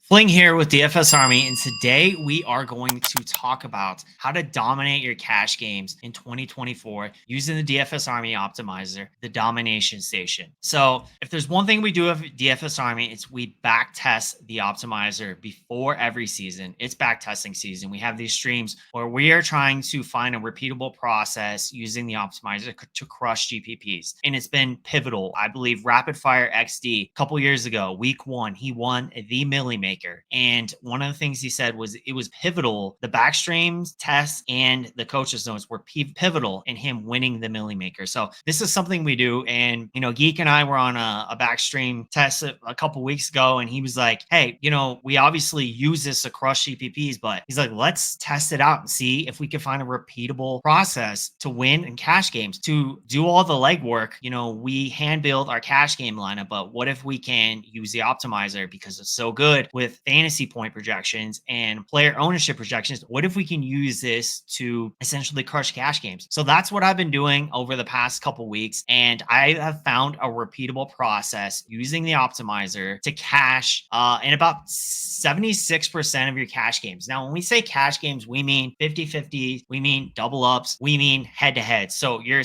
Fling here with DFS Army, and today we are going to talk about how to dominate your cash games in 2024 using the DFS Army optimizer, the domination station. So if there's one thing we do with DFS Army, it's we back test the optimizer before every season. It's back testing season. We have these streams where we are trying to find a repeatable process using the optimizer to crush GPPs. And it's been pivotal. I believe Rapid Fire XD a couple years ago, week 1, he won the Millie Maker. And one of the things he said was it was pivotal. The backstreams, tests, and the coaches' notes were pivotal in him winning the Millie Maker. So this is something we do. And, Geek and I were on a backstream test a couple weeks ago, and he was like, hey, we obviously use this to crush GPPs, but he's like, let's test it out and see if we can find a repeatable process to win in cash games, to do all the legwork. We hand build our cash game lineup, but what if we can use the optimizer because it's so good with fantasy point projections and player ownership projections? What if we can use this to essentially crush cash games? So that's what I've been doing over the past couple weeks, and I have found a repeatable process using the optimizer to cash in about 76% of your cash games. Now, when we say cash games, we mean 50-50, we mean double ups, we mean head-to-head. So you're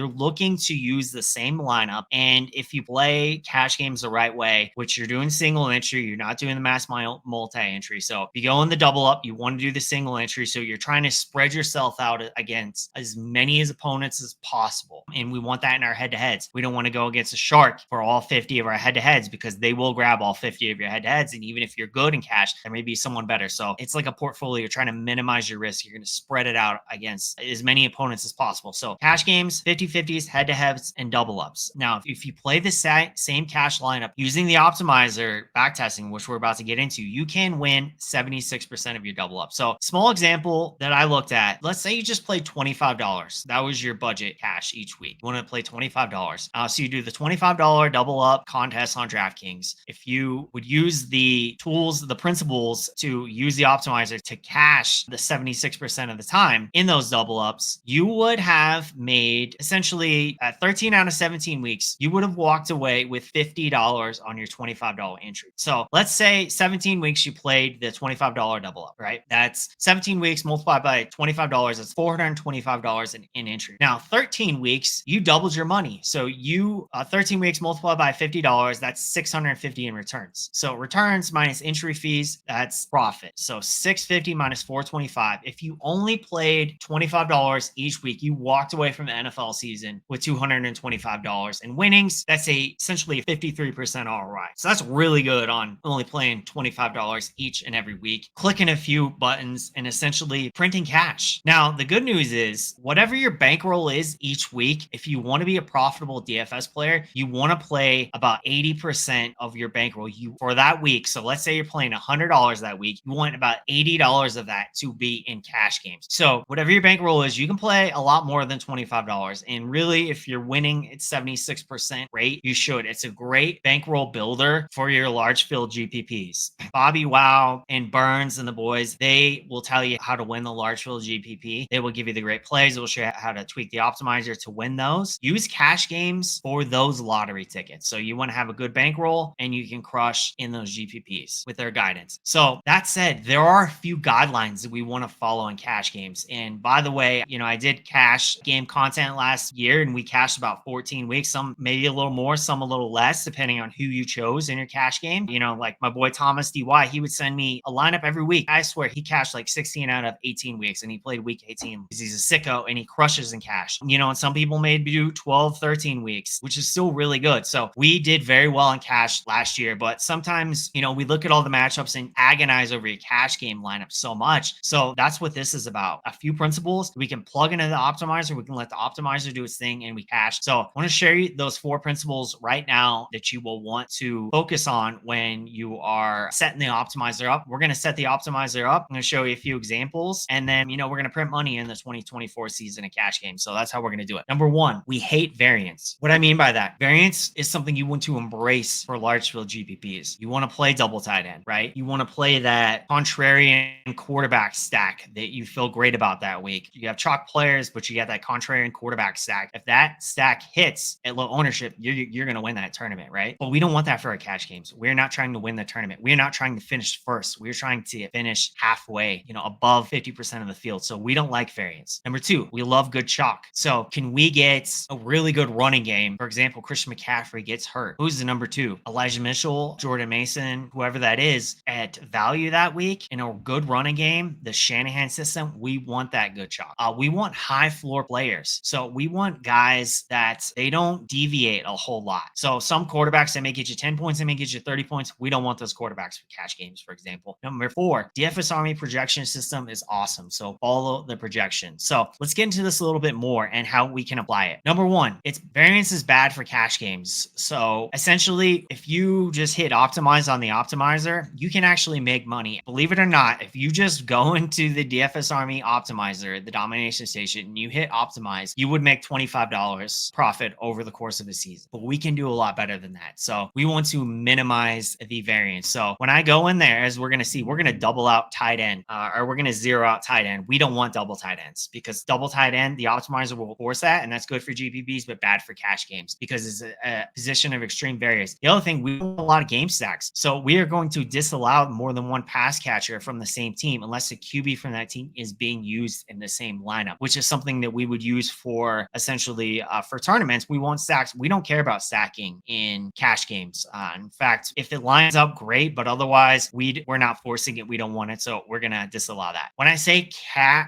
looking to use the same lineup, and if you play cash games the right way, which you're doing single entry, you're not doing the mass multi-entry. So if you go in the double up, you want to do the single entry. So you're trying to spread yourself out against as many as opponents as possible. And we want that in our head-to-heads. We don't want to go against a shark for all 50 of our head-to-heads because they will grab all 50 of your head-to-heads. And even if you're good in cash, there may be someone better. So it's like a portfolio. You're trying to minimize your risk. You're going to spread it out against as many opponents as possible. So cash games, 50-50s, head-to-heads, and double ups. Now, if you play the same cash lineup using the optimizer backtesting, which we're about to get into, you can win 76% of your double up. So small example that I looked at, let's say you just played $25. That was your budget cash each week. You want to play $25. So you do the $25 double up contest on DraftKings. If you would use the tools, the principles to use the optimizer to cash the 76% of the time in those double ups, you would have made essentially at 13 out of 17 weeks, you would have walked away with $50 on your $25 entry. So let's say 17 weeks you played the $25 double up, right? That's 17 weeks multiplied by $25. That's $425 in entry. Now, 13 weeks, you doubled your money. So 13 weeks multiplied by $50, that's $650 in returns. So returns minus entry fees, that's profit. So $650 minus $425. If you only played $25 each week, you walked away from the NFL season with $225 in winnings. That's essentially a 53% ROI. So that's really good on only playing $25 each and every week, clicking a few buttons and essentially printing cash. Now, the good news is whatever your bankroll is each week, if you want to be a profitable DFS player, you want to play about 80% of your bankroll for that week. So let's say you're playing $100 that week, you want about $80 of that to be in cash games. So whatever your bankroll is, you can play a lot more than $25. And really, if you're winning at 76% rate, you should. It's a great bankroll builder for your large field GPPs. Bobby Wow and Burns and the boys, they will tell you how to win the large field GPP. They will give you the great plays. They will show you how to tweak the optimizer to win those. Use cash games for those lottery tickets. So you want to have a good bankroll and you can crush in those GPPs with their guidance. So that said, there are a few guidelines that we want to follow in cash games. And by the way, I did cash game content last year and we cashed about 14 weeks, some maybe a little more, some a little less, depending on who you chose in your cash game. Like my boy Thomas DY, he would send me a lineup every week. I swear he cashed like 16 out of 18 weeks and he played week 18 because he's a sicko and he crushes in cash. And some people may do 12, 13 weeks, which is still really good. So we did very well in cash last year, but sometimes, we look at all the matchups and agonize over your cash game lineup so much. So that's what this is about. A few principles we can plug into the optimizer. We can let the optimizer do its thing and we cash. So I want to share you those 4 principles right now that you will want to focus on when you are setting the optimizer up. We're going to set the optimizer up. I'm going to show you a few examples, and then, we're going to print money in the 2024 season of cash games. So that's how we're going to do it. Number 1, we hate variance. What I mean by that, variance is something you want to embrace for large field GPPs. You want to play double tight end, right? You want to play that contrarian quarterback stack that you feel great about that week. You have chalk players, but you got that contrarian quarterback stack. If that stack hits at low ownership, you're going to win that tournament, right? But we don't want that for our cash games. We're not trying to win the tournament. We're not trying to finish first. We're trying to finish halfway, above 50% of the field. So we don't like variance. Number two, we love good chalk. So can we get a really good running game? For example, Christian McCaffrey gets hurt. Who's the number two? Elijah Mitchell, Jordan Mason, whoever that is at value that week in a good running game, the Shanahan system, we want that good chalk. We want high floor players. So we want guys that they don't deviate a whole lot. So some quarterbacks that may get you 10 points, they may get you 30 points. We don't want those quarterbacks for cash games, for example. Number four, DFS Army projection system is awesome. So follow the projection. So let's get into this a little bit more and how we can apply it. Number one, it's variance is bad for cash games. So essentially, if you just hit optimize on the optimizer, you can actually make money. Believe it or not, if you just go into the DFS Army optimizer, the domination station, and you hit optimize, you would make $25 profit over the course of a season. But we can do a lot better than that. So we want to minimize the variance. So when I go in there, as we're going to see, we're going to double out tight end, or we're going to zero out tight end. We don't want double tight ends because double tight end, the optimizer will force that, and that's good for GPPs, but bad for cash games because it's a position of extreme variance. The other thing, we want a lot of game stacks. So we are going to disallow more than one pass catcher from the same team unless the QB from that team is being used in the same lineup, which is something that we would use for essentially for tournaments. We want stacks. We don't care about stacking in cash games. In fact, if it lines up, great, but otherwise we're not forcing it. We don't want it. So we're going to disallow that. When I say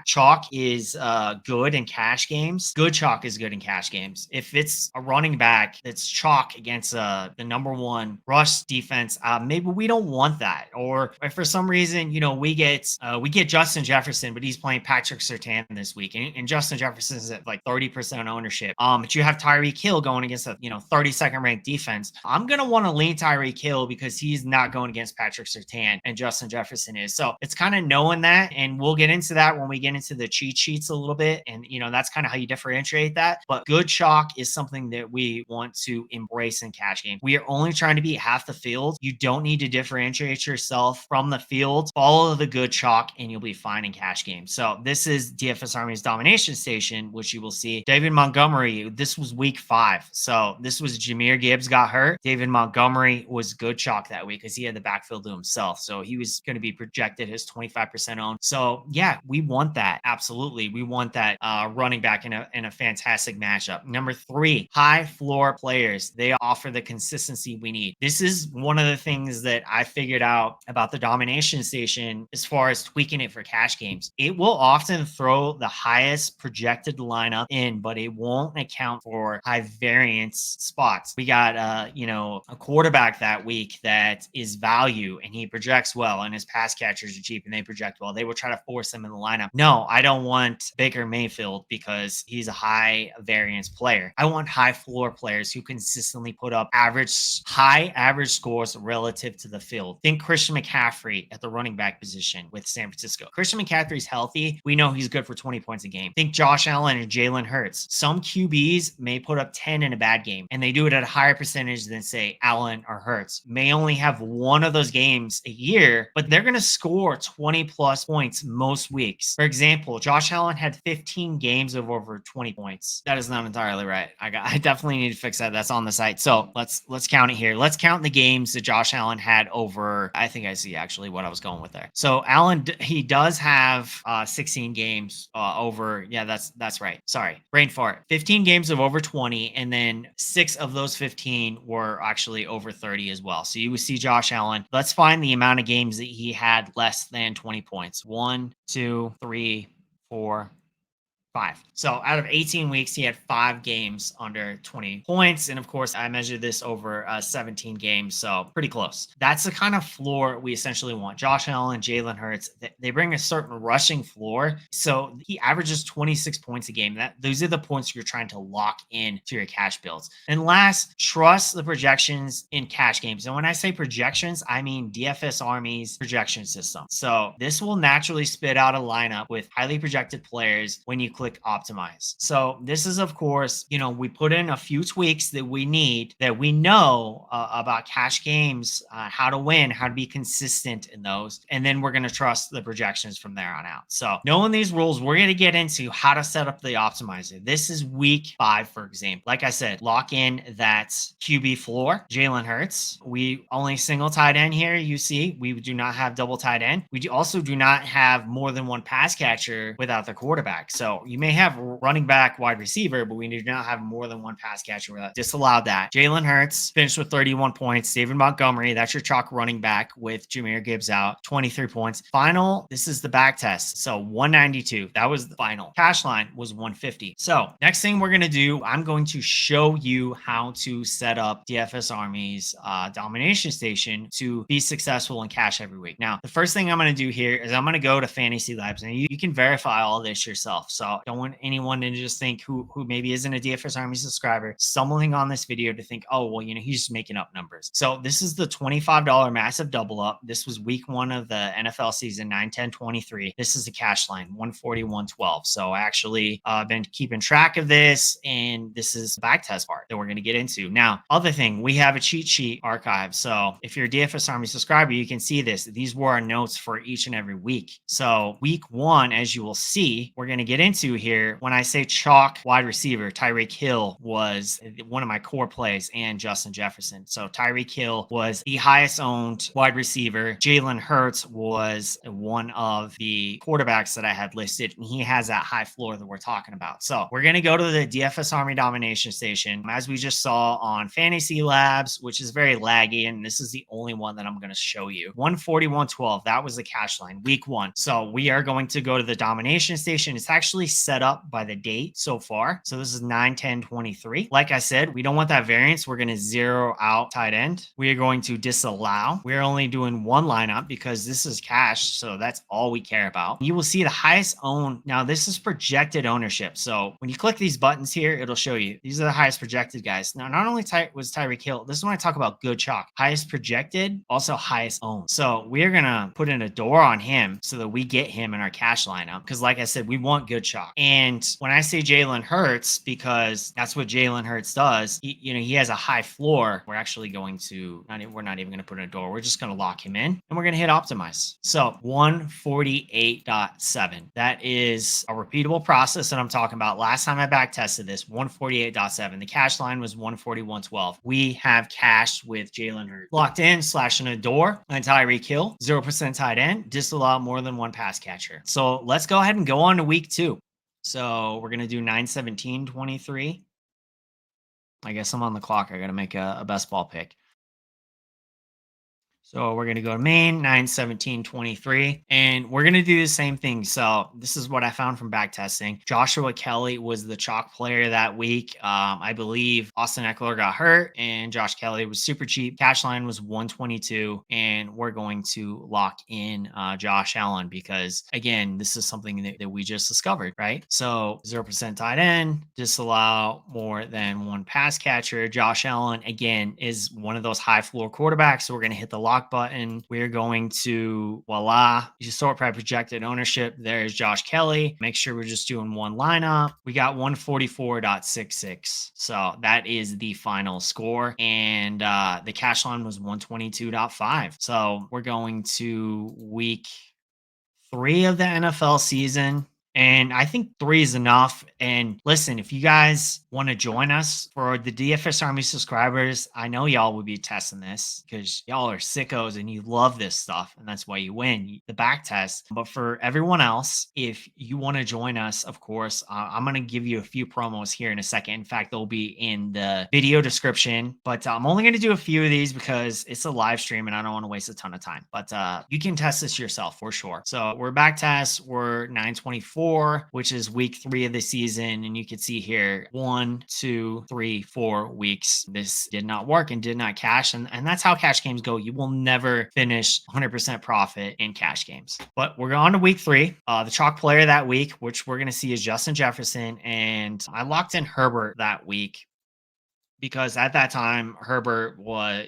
chalk is good in cash games, good chalk is good in cash games. If it's a running back that's chalk against the number one rush defense, maybe we don't want that. Or if for some reason, we get Justin Jefferson, but he's playing Patrick Surtain this week, and Justin Jefferson is at like 30% ownership. But you have Tyreek Hill going against a 32nd ranked defense. I'm gonna want to lean Tyreek Hill because he's not going against Patrick Surtain, and Justin Jefferson is. So it's kind of knowing that, and we'll get into that when we get into the cheat sheets a little bit, and that's kind of how you differentiate that. But good chalk is something that we want to embrace in cash games. We are only trying to beat half the field. You don't need to differentiate yourself from the field. Follow the good chalk and you'll be fine in cash games. So this is DFS Army's domination station, which you will see. David Montgomery, this was week 5. So this was Jahmyr Gibbs got hurt. David Montgomery was good chalk that week because he had the backfield to himself. So he was going to be projected as 25% owned. So yeah, we want that. Absolutely. We want that running back in a fantastic matchup. Number 3, high floor players. They offer the consistency we need. This is one of the things that I figured out about the domination station as far as tweaking it for cash games. It will often throw the highest projected lineup in, but it won't account for high variance spots. We got a quarterback that week that is value and he projects well and his pass catchers are cheap and they project well. They will try to force him in the lineup. No, I don't want Baker Mayfield because he's a high variance player. I want high floor players who consistently put up high average scores relative to the field. Think Christian McCaffrey at the running back position with San Francisco. Christian McCaffrey's healthy. We know he's good for 20 points a game. Think Josh Allen and Jalen Hurts. Some QBs may put up 10 in a bad game, and they do it at a higher percentage than, say, Allen or Hurts. May only have one of those games a year, but they're going to score 20 plus points most weeks. For example, Josh Allen had 15 games of over 20 points. That is not entirely right. I definitely need to fix that. That's on the site. So let's count it here. Let's count the games that Josh Allen had over. I think I see actually what I was going with there. So Allen, he does have 16 games over. Yeah, that's right. Sorry, brain fart. 15 games of over 20, and then 6 of those 15 were actually over 30 as well. So you would see Josh Allen. Let's find the amount of games that he had less than 20 points. 1, 2, 3, 4, 5. So out of 18 weeks, he had 5 games under 20 points. And of course, I measured this over 17 games. So pretty close. That's the kind of floor we essentially want. Josh Allen, Jalen Hurts, they bring a certain rushing floor. So he averages 26 points a game. Those are the points you're trying to lock in to your cash builds. And last, trust the projections in cash games. And when I say projections, I mean DFS Army's projection system. So this will naturally spit out a lineup with highly projected players when you click click optimize. So this is, of course, we put in a few tweaks that we need, that we know about cash games, how to win, how to be consistent in those. And then we're going to trust the projections from there on out. So knowing these rules, we're going to get into how to set up the optimizer. This is week 5, for example. Like I said, lock in that QB floor, Jalen Hurts. We only single tight end here. You see, we do not have double tight end. We also do not have more than one pass catcher without the quarterback. So you may have running back, wide receiver, but we do not have more than one pass catcher without. Disallowed that. Jalen Hurts finished with 31 points. David Montgomery, that's your chalk running back with Jahmyr Gibbs out, 23 points. Final, this is the back test. So 192. That was the final. Cash line was 150. So next thing we're going to do, I'm going to show you how to set up DFS Army's domination station to be successful in cash every week. Now, the first thing I'm going to do here is I'm going to go to Fantasy Labs, and you can verify all this yourself. So don't want anyone to just think who maybe isn't a DFS Army subscriber stumbling on this video to think, oh, well, he's just making up numbers. So this is the $25 massive double up. This was week 1 of the NFL season, 9-10-23. This is the cash line, 140-112. So I actually been keeping track of this, and this is the back test part that we're going to get into. Now, other thing, we have a cheat sheet archive. So if you're a DFS Army subscriber, you can see this. These were our notes for each and every week. So week 1, as you will see, we're going to get into here. When I say chalk wide receiver, Tyreek Hill was one of my core plays, and Justin Jefferson. So Tyreek Hill was the highest owned wide receiver. Jalen Hurts was one of the quarterbacks that I had listed, and he has that high floor that we're talking about. So we're going to go to the DFS Army domination station, as we just saw on Fantasy Labs, which is very laggy, and this is the only one that I'm going to show you. 140-112, that was the cash line, week 1. So we are going to go to the domination station. It's actually set up by the date so far. So this is 9-10-23. Like I said, we don't want that variance. We're going to zero out tight end. We are going to disallow. We're only doing one lineup because this is cash, so that's all we care about. You will see the highest owned. Now, this is projected ownership. So when you click these buttons here, it'll show you these are the highest projected guys. Now, not only was Tyreek Hill, this is when I talk about good chalk. Highest projected, also highest owned. So we're going to put in a door on him so that we get him in our cash lineup. Because like I said, we want good chalk. And when I say Jalen Hurts, because that's what Jalen Hurts does, he has a high floor. We're actually going to, we're not even going to put in a door. We're just going to lock him in, and we're going to hit optimize. So 148.7. That is a repeatable process that I'm talking about. Last time I back tested this, 148.7. The cash line was 140-112. We have cash with Jalen Hurts. Locked in, slashing a door on Tyreek Hill, 0% tight end, disallow more than one pass catcher. So let's go ahead and go on to week 2. So we're going to do 9-17-23. I guess I'm on the clock. I got to make a best ball pick. So we're going to go to main, 9-17-23, and we're going to do the same thing. So this is what I found from back testing. Joshua Kelly was the chalk player that week. I believe Austin Eckler got hurt, and Josh Kelly was super cheap. Cash line was 122, and we're going to lock in Josh Allen because, again, this is something that we just discovered, right? So 0% tight end, disallow more than one pass catcher. Josh Allen, again, is one of those high floor quarterbacks, so we're going to hit the lock button. We're going to, voila, you sort by projected ownership. There's Josh Kelly. Make sure we're just doing one lineup. We got 144.66. So that is the final score. And the cash line was 122.5. So we're going to week 3 of the NFL season. And I think 3 is enough. And listen, if you guys want to join us for the DFS Army subscribers, I know y'all will be testing this because y'all are sickos and you love this stuff. And that's why you win the back test. But for everyone else, if you want to join us, of course, I'm going to give you a few promos here in a second. In fact, they'll be in the video description. But I'm only going to do a few of these because it's a live stream and I don't want to waste a ton of time. But you can test this yourself for sure. So we're back test. We're 924. Which is week 3 of the season. And you can see here 1, 2, 3, 4 weeks. This did not work and did not cash. And that's how cash games go. You will never finish 100% profit in cash games. But we're on to week 3. The chalk player that week, which we're going to see is Justin Jefferson. And I locked in Herbert that week. because at that time Herbert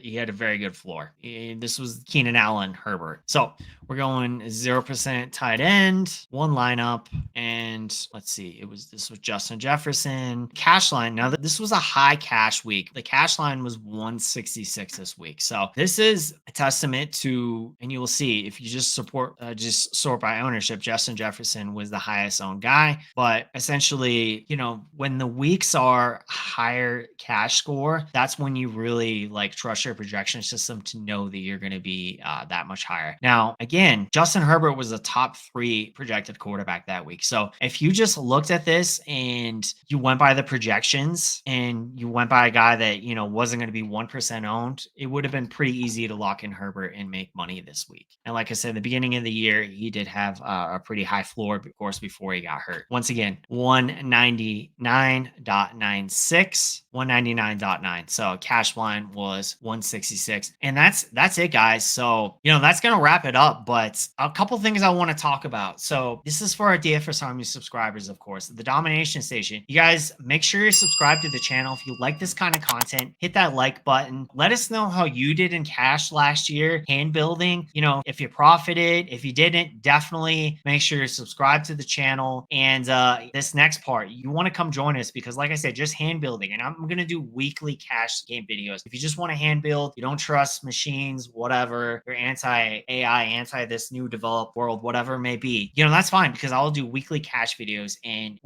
he had a very good floor. This was Keenan Allen Herbert. So we're going 0% tight end, one lineup, and let's see, this was Justin Jefferson. Cash line. Now this was a high cash week. The cash line was 166 this week. So this is a testament to, and you will see if you just sort by ownership, Justin Jefferson was the highest owned guy. But essentially, when the weeks are higher cash score, that's when you really like trust your projection system to know that you're going to be that much higher. Now, again, Justin Herbert was a top 3 projected quarterback that week. So if you just looked at this and you went by the projections and you went by a guy that, wasn't going to be 1% owned, it would have been pretty easy to lock in Herbert and make money this week. And like I said, the beginning of the year, he did have a pretty high floor, of course, before he got hurt. Once again, 199.96, 199.9. So cash line was 166. And that's it, guys. So, that's going to wrap it up. But a couple things I want to talk about. So this is for our DFS Army subscribers, of course, the Domination Station. You guys, make sure you're subscribed to the channel. If you like this kind of content, hit that like button. Let us know how you did in cash last year, hand building. If you profited, if you didn't, definitely make sure you're subscribed to the channel. And this next part, you want to come join us because, like I said, just hand building. And I'm going to do weekly cash game videos. If you just want to hand build, you don't trust machines, whatever, you're anti-AI, anti this new developed world, whatever it may be, that's fine because I'll do weekly cash videos and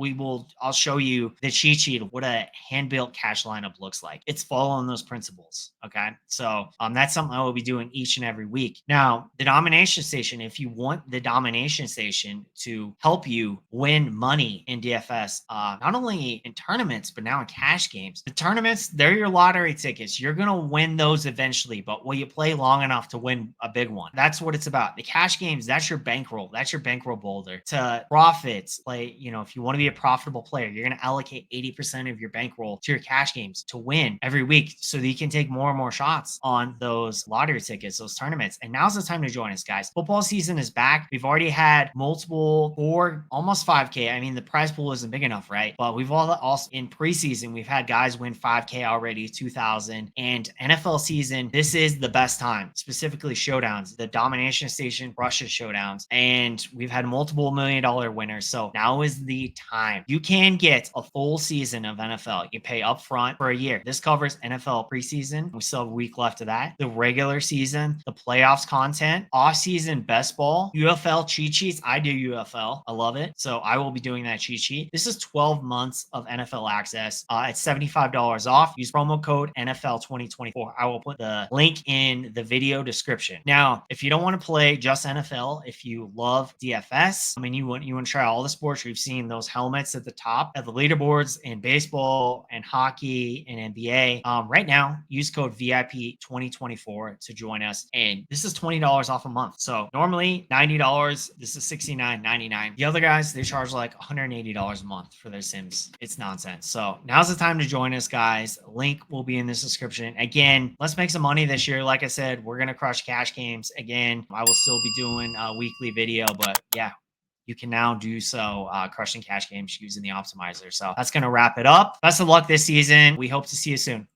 I'll show you the cheat sheet of what a hand-built cash lineup looks like. It's following those principles. Okay. So that's something I will be doing each and every week. Now, the Domination Station, if you want the Domination Station to help you win money in DFS, not only in tournaments, but now in cash games, the tournaments, they're your lottery tickets. You're going to win those eventually, but will you play long enough to win a big one? That's what it's about. The cash games, that's your bankroll. That's your bankroll boulder. To profits, like, if you want to be a profitable player, you're going to allocate 80% of your bankroll to your cash games to win every week so that you can take more and more shots on those lottery tickets, those tournaments. And now's the time to join us, guys. Football season is back. We've already had multiple 4, almost 5K. I mean, the prize pool isn't big enough, right? But we've also in preseason, we've had guys win 5K already, 2,000. And NFL season, this is the best time, specifically showdowns, the Domination Station, Russia showdowns. And we've had multiple $1 million winners. So now is the time. You can get a full season of NFL. You pay up front for a year. This covers NFL preseason. We still have a week left of that. The regular season, the playoffs content, off-season best ball, UFL cheat sheets. I do UFL. I love it. So I will be doing that cheat sheet. This is 12 months of NFL access. It's $75 off. Use promo code NFL 2024. I will put the link in the video description. Now, if you don't want to play just NFL, if you love DFS, you want to try all the sports, you've seen those helmets at the top at the leaderboards in baseball and hockey and NBA. Right now, use code VIP 2024 to join us. And this is $20 off a month. So normally $90. This is $69.99. The other guys, they charge like $180 a month for their sims. It's nonsense. So now's the time to join us, guys. Link will be in this description. Again, let's make some money this year. Like I said, we're going to crush cash games. Again, I will still be doing a weekly video, but yeah, you can now do so crushing cash games using the optimizer. So that's going to wrap it up. Best of luck this season. We hope to see you soon.